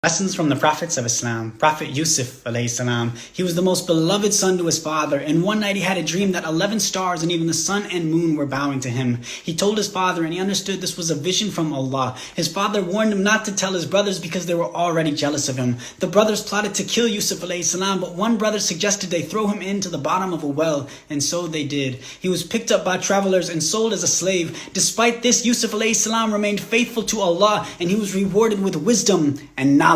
Lessons from the Prophets of Islam. Prophet Yusuf alayhi salam. He was the most beloved son to his father, and one night he had a dream that 11 stars and even the sun and moon were bowing to him. He told his father, and he understood this was a vision from Allah. His father warned him not to tell his brothers because they were already jealous of him. The brothers plotted to kill Yusuf alayhi salam, but one brother suggested they throw him into the bottom of a well, and so they did. He was picked up by travelers and sold as a slave. Despite this, Yusuf alayhi salam remained faithful to Allah, and he was rewarded with wisdom and knowledge.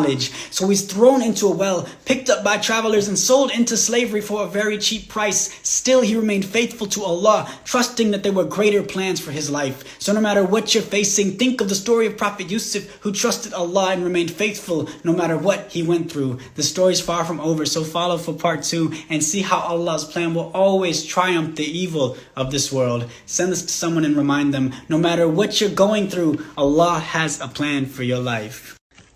So he's thrown into a well, picked up by travelers, and sold into slavery for a very cheap price. Still, he remained faithful to Allah, trusting that there were greater plans for his life. So no matter what you're facing, think of the story of Prophet Yusuf, who trusted Allah and remained faithful no matter what he went through. The story's far from over, so follow for part 2 and see how Allah's plan will always triumph the evil of this world. Send this to someone and remind them, no matter what you're going through, Allah has a plan for your life.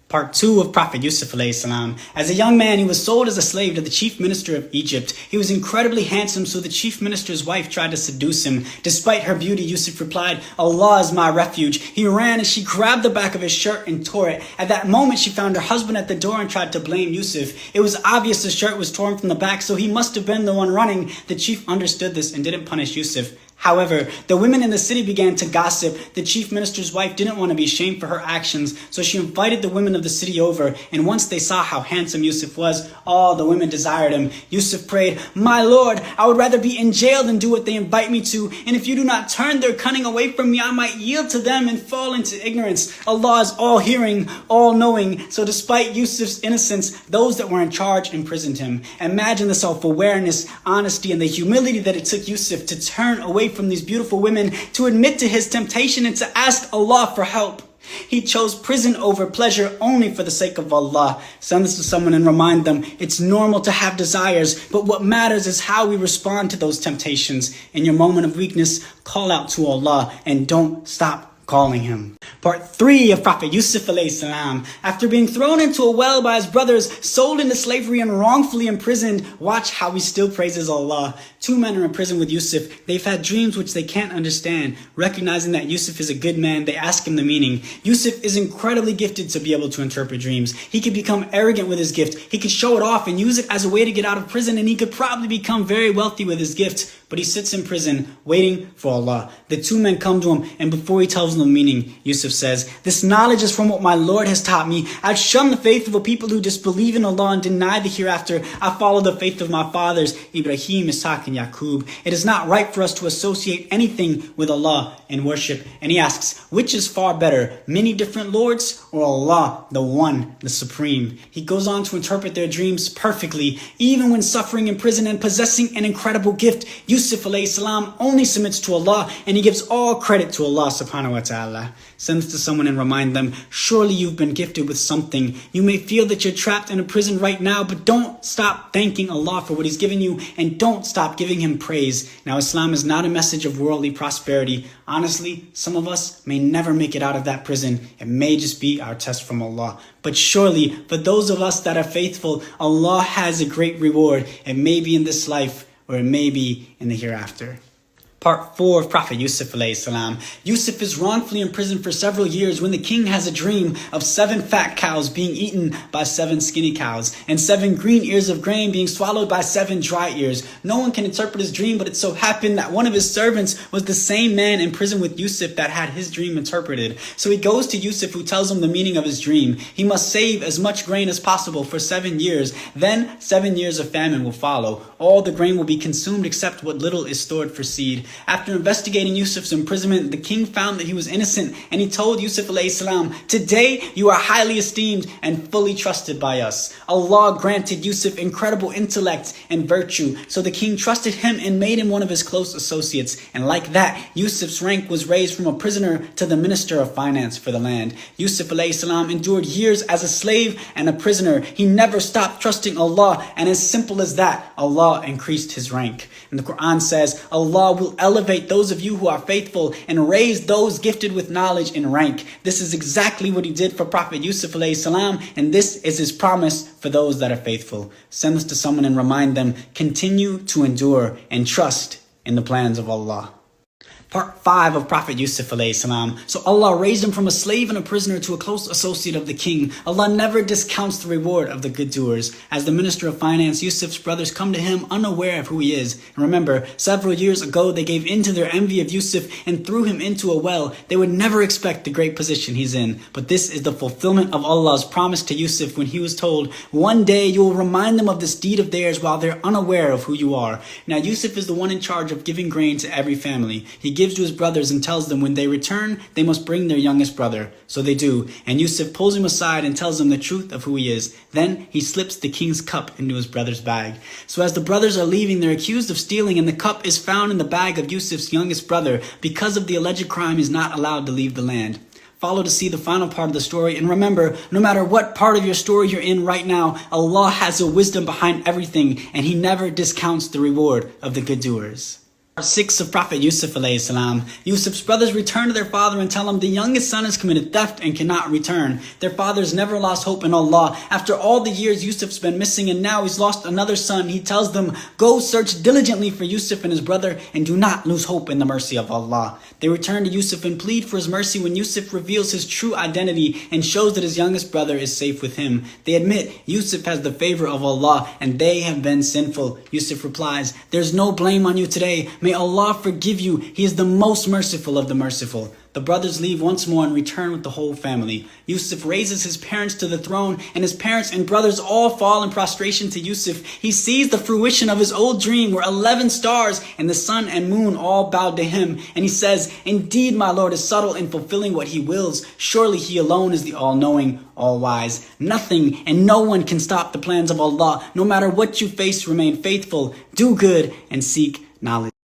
Part 2 of Prophet Yusuf alayhi salam. As a young man, he was sold as a slave to the chief minister of Egypt. He was incredibly handsome, so the chief minister's wife tried to seduce him. Despite her beauty, Yusuf replied, "Allah is my refuge." He ran and she grabbed the back of his shirt and tore it. At that moment, she found her husband at the door and tried to blame Yusuf. It was obvious the shirt was torn from the back, so he must have been the one running. The chief understood this and didn't punish Yusuf. However, the women in the city began to gossip. The chief minister's wife didn't want to be shamed for her actions, so she invited the women of the city over, and once they saw how handsome Yusuf was, all the women desired him. Yusuf prayed, "My Lord, I would rather be in jail than do what they invite me to, and if you do not turn their cunning away from me, I might yield to them and fall into ignorance. Allah is all-hearing, all-knowing." So despite Yusuf's innocence, those that were in charge imprisoned him. Imagine the self-awareness, honesty, and the humility that it took Yusuf to turn away from these beautiful women, to admit to his temptation and to ask Allah for help. He chose prison over pleasure only for the sake of Allah. Send this to someone and remind them, it's normal to have desires, but what matters is how we respond to those temptations. In your moment of weakness, call out to Allah and don't stop calling him. Part 3 of Prophet Yusuf alayhi salam. After being thrown into a well by his brothers, sold into slavery and wrongfully imprisoned, watch how he still praises Allah. 2 men are in prison with Yusuf. They've had dreams which they can't understand. Recognizing that Yusuf is a good man, they ask him the meaning. Yusuf is incredibly gifted to be able to interpret dreams. He could become arrogant with his gift. He could show it off and use it as a way to get out of prison, and he could probably become very wealthy with his gift. But he sits in prison, waiting for Allah. The 2 men come to him, and before he tells them the meaning, Yusuf says, "This knowledge is from what my Lord has taught me. I've shunned the faith of a people who disbelieve in Allah and deny the hereafter. I follow the faith of my fathers, Ibrahim, Ishaq, and Yaqub. It is not right for us to associate anything with Allah in worship." And he asks, which is far better, many different lords or Allah, the one, the supreme? He goes on to interpret their dreams perfectly. Even when suffering in prison and possessing an incredible gift, Yusuf alayhi salam only submits to Allah, and he gives all credit to Allah subhanahu wa ta'ala. Send this to someone and remind them, surely you've been gifted with something. You may feel that you're trapped in a prison right now, but don't stop thanking Allah for what He's given you, and don't stop giving Him praise. Now, Islam is not a message of worldly prosperity. Honestly, some of us may never make it out of that prison. It may just be our test from Allah. But surely, for those of us that are faithful, Allah has a great reward. It may be in this life, or it may be in the hereafter. Part 4 of Prophet Yusuf alayhi salam. Yusuf is wrongfully imprisoned for several years when the king has a dream of 7 fat cows being eaten by 7 skinny cows, and 7 green ears of grain being swallowed by 7 dry ears. No one can interpret his dream, but it so happened that one of his servants was the same man in prison with Yusuf that had his dream interpreted. So he goes to Yusuf, who tells him the meaning of his dream. He must save as much grain as possible for 7 years. Then 7 years of famine will follow. All the grain will be consumed except what little is stored for seed. After investigating Yusuf's imprisonment, the king found that he was innocent, and he told Yusuf alayhi salam, "Today you are highly esteemed and fully trusted by us." Allah granted Yusuf incredible intellect and virtue, so the king trusted him and made him one of his close associates. And like that, Yusuf's rank was raised from a prisoner to the minister of finance for the land. Yusuf alayhi salam endured years as a slave and a prisoner. He never stopped trusting Allah, and as simple as that, Allah increased his rank. And the Quran says, Allah will elevate those of you who are faithful and raise those gifted with knowledge in rank. This is exactly what He did for Prophet Yusuf alayhi salam, and this is His promise for those that are faithful. Send this to someone and remind them, continue to endure and trust in the plans of Allah. Part 5 of Prophet Yusuf alayhi salam. So Allah raised him from a slave and a prisoner to a close associate of the king. Allah never discounts the reward of the good doers. As the Minister of Finance, Yusuf's brothers come to him unaware of who he is. And remember, several years ago they gave in to their envy of Yusuf and threw him into a well. They would never expect the great position he's in. But this is the fulfillment of Allah's promise to Yusuf when he was told, one day you will remind them of this deed of theirs while they're unaware of who you are. Now Yusuf is the one in charge of giving grain to every family. He gives to his brothers and tells them when they return, they must bring their youngest brother. So they do, and Yusuf pulls him aside and tells them the truth of who he is. Then he slips the king's cup into his brother's bag. So as the brothers are leaving, they're accused of stealing, and the cup is found in the bag of Yusuf's youngest brother. Because of the alleged crime, he's not allowed to leave the land. Follow to see the final part of the story, and remember, no matter what part of your story you're in right now, Allah has a wisdom behind everything, and He never discounts the reward of the good doers. Part 6 of Prophet Yusuf alayhi salam. Yusuf's brothers return to their father and tell him the youngest son has committed theft and cannot return. Their fathers never lost hope in Allah. After all the years Yusuf's been missing and now he's lost another son, he tells them, go search diligently for Yusuf and his brother and do not lose hope in the mercy of Allah. They return to Yusuf and plead for his mercy when Yusuf reveals his true identity and shows that his youngest brother is safe with him. They admit Yusuf has the favor of Allah and they have been sinful. Yusuf replies, there's no blame on you today. May Allah forgive you. He is the most merciful of the merciful. The brothers leave once more and return with the whole family. Yusuf raises his parents to the throne, and his parents and brothers all fall in prostration to Yusuf. He sees the fruition of his old dream where 11 stars and the sun and moon all bowed to him. And he says, indeed, my Lord is subtle in fulfilling what He wills. Surely He alone is the all-knowing, all-wise. Nothing and no one can stop the plans of Allah. No matter what you face, remain faithful, do good, and seek knowledge.